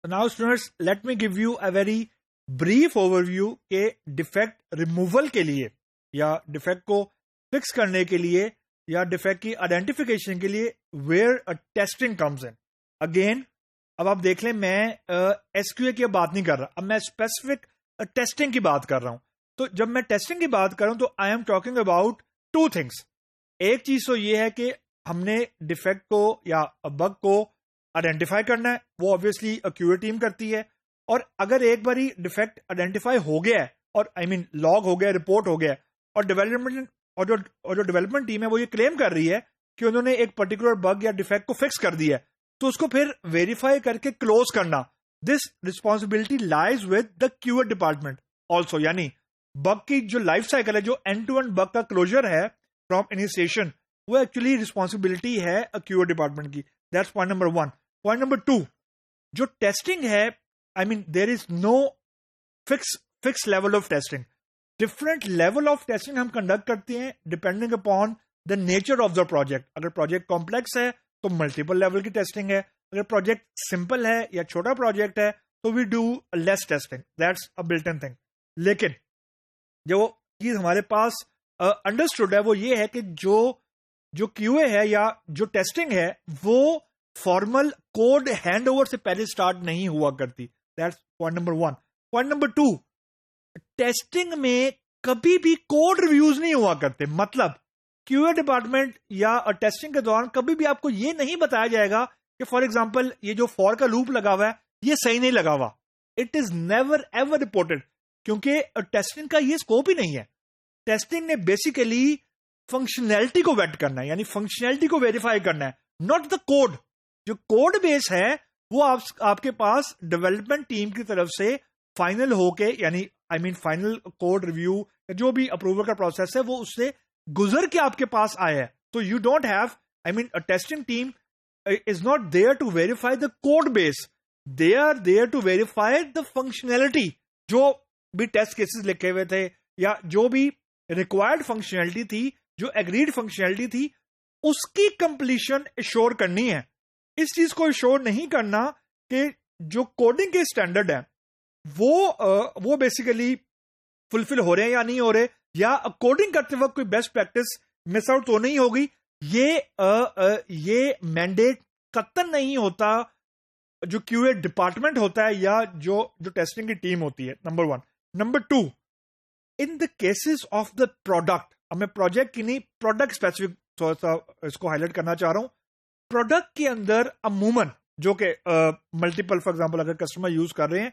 Now students, let me give a very brief overview के defect removal के लिए या डिफेक्ट को फिक्स करने के लिए या डिफेक्ट की आइडेंटिफिकेशन के लिए where testing comes in. Again, अब आप देख लें, मैं एसक्यूए की बात नहीं कर रहा, अब मैं स्पेसिफिक टेस्टिंग की बात कर रहा हूं। तो जब मैं टेस्टिंग की बात कर रहा हूं तो I am talking about two things. एक चीज तो ये है कि हमने डिफेक्ट को या बग को आइडेंटिफाई करना है, वो ऑब्वियसली क्यूए टीम करती है। और अगर एक बारी डिफेक्ट आइडेंटिफाई हो गया है और लॉग हो गया, रिपोर्ट हो गया, और डेवलपमेंट और जो डेवलपमेंट टीम है वो ये क्लेम कर रही है कि उन्होंने एक पर्टिकुलर बग या डिफेक्ट को फिक्स कर दिया है, तो उसको फिर वेरीफाई करके क्लोज करना, this responsibility lies with the QA department also. यानी बग की जो लाइफ साइकिल है, जो एंड टू एंड बग का क्लोजर है फ्रॉम इनिशिएशन, वो एक्चुअली रिस्पॉन्सिबिलिटी है क्यूए डिपार्टमेंट की। That's point number 1। Point number 2, जो टेस्टिंग है, there is no fix level of testing. Different level of testing हम कंडक्ट करते हैं depending upon the nature of the project. अगर project complex है तो मल्टीपल लेवल की टेस्टिंग है, अगर प्रोजेक्ट सिंपल है या छोटा प्रोजेक्ट है तो we do less testing, that's a built in thing. लेकिन जो चीज हमारे पास अंडरस्टूड है वो ये है कि जो क्यूए है या जो टेस्टिंग है वो फॉर्मल कोड हैंड ओवर से पहले स्टार्ट नहीं हुआ करती। That's point number 1। Point number 2, testing में कभी भी कोड रिव्यूज नहीं हुआ करते। मतलब क्यूए डिपार्टमेंट या टेस्टिंग के दौरान कभी भी आपको ये नहीं बताया जाएगा कि फॉर एग्जांपल ये जो फॉर का लूप लगा हुआ है ये सही नहीं लगा हुआ। It is never ever reported, क्योंकि टेस्टिंग का ये स्कोप ही नहीं है। टेस्टिंग ने बेसिकली फंक्शनैलिटी को वेट करना है, यानी फंक्शनैलिटी को वेरीफाई करना है, नॉट द कोड। जो कोड बेस है वो आपके पास डेवलपमेंट टीम की तरफ से फाइनल होके, यानी फाइनल कोड रिव्यू, जो भी अप्रूवल का प्रोसेस है वो उससे गुजर के आपके पास आया है। तो you don't have a testing team is not there to verify the code base, they are there to verify the functionality. जो भी टेस्ट केसेस लिखे हुए थे या जो भी रिक्वायर्ड फंक्शनैलिटी थी, जो एग्रीड फंक्शनैलिटी थी, उसकी कंप्लीशन एश्योर करनी है। इस चीज को एश्योर नहीं करना कि जो कोडिंग के स्टैंडर्ड है वो बेसिकली फुलफिल हो रहे हैं या नहीं हो रहे, या कोडिंग करते वक्त कोई बेस्ट प्रैक्टिस मिस आउट तो नहीं होगी, ये मैंडेट कतई नहीं होता जो क्यूए डिपार्टमेंट होता है या जो टेस्टिंग की टीम होती है। Number 1। Number 2, in the cases of the product, अब मैं प्रोजेक्ट की नहीं, प्रोडक्ट स्पेसिफिक थोड़ा सा इसको हाईलाइट करना चाह रहा हूं। प्रोडक्ट के अंदर अमूमन जो कि मल्टीपल, फॉर एग्जांपल अगर कस्टमर यूज कर रहे हैं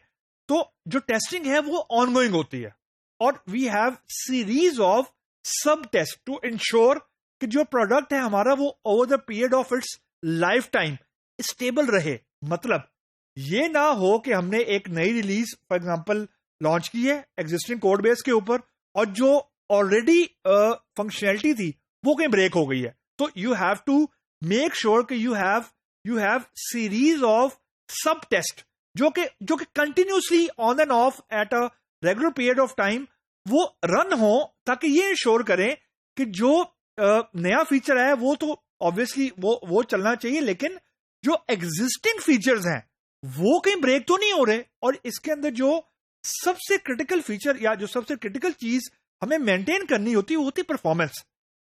तो जो टेस्टिंग है वो ऑनगोइंग होती है, और we have series of sub test to ensure कि जो प्रोडक्ट है हमारा वो over the period of its life time stable रहे। मतलब ये ना हो कि हमने एक नई रिलीज फॉर एग्जांपल लॉन्च की है एग्जिस्टिंग कोड बेस के ऊपर, और जो ऑलरेडी फंक्शनैलिटी थी वो कहीं ब्रेक हो गई है। तो you have to make sure कि you have series of sub test जो कि continuously on and off at a regular period of time वो रन हो, ताकि ये इंश्योर करें कि जो नया फीचर है वो तो ऑब्वियसली वो चलना चाहिए, लेकिन जो एग्जिस्टिंग फीचर्स हैं वो कहीं ब्रेक तो नहीं हो रहे। और इसके अंदर जो सबसे क्रिटिकल फीचर या जो सबसे क्रिटिकल चीज हमें मेंटेन करनी होती है वो होती है परफॉर्मेंस।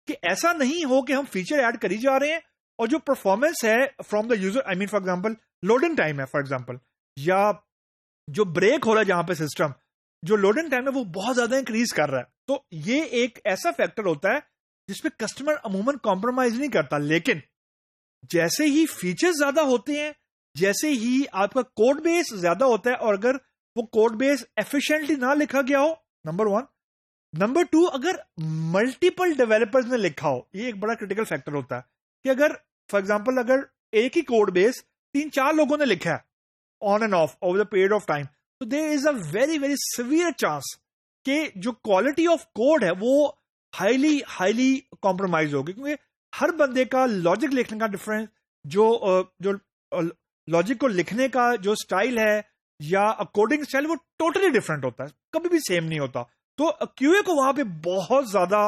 कि ऐसा नहीं हो कि हम फीचर ऐड करी जा रहे हैं और जो परफॉर्मेंस है from the user, for example loading time है फॉर एग्जांपल, या जो ब्रेक हो रहा है जहां पे सिस्टम, जो लोडिंग टाइम है वो बहुत ज्यादा इंक्रीज कर रहा है। तो ये एक ऐसा फैक्टर होता है जिसपे कस्टमर अमूमन कॉम्प्रोमाइज नहीं करता। लेकिन जैसे ही फीचर्स ज्यादा होते हैं, जैसे ही आपका कोड बेस ज्यादा होता है, और अगर वो कोड बेस एफिशिएंटली ना लिखा गया हो, नंबर 1। नंबर 2, अगर मल्टीपल डेवलपर्स ने लिखा हो, ये एक बड़ा क्रिटिकल फैक्टर होता है कि अगर फॉर एग्जांपल अगर एक ही कोड बेस 3-4 लोगों ने लिखा है on and off over the period of time, तो there is a very very severe chance कि जो क्वालिटी ऑफ कोड है वो हाईली कॉम्प्रोमाइज होगी, क्योंकि हर बंदे का लॉजिक लिखने का डिफरेंस, जो लॉजिक को लिखने का जो स्टाइल है या कोडिंग स्टाइल, वो टोटली डिफरेंट होता है, कभी भी सेम नहीं होता। तो क्यूए को वहां पे बहुत ज्यादा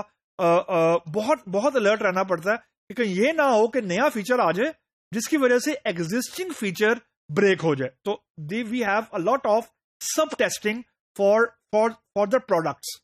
बहुत अलर्ट रहना पड़ता है कि कहीं ये ना हो कि नया फीचर आ जाए जिसकी वजह से एग्जिस्टिंग फीचर ब्रेक हो जाए। तो we have a lot of sub testing for the products.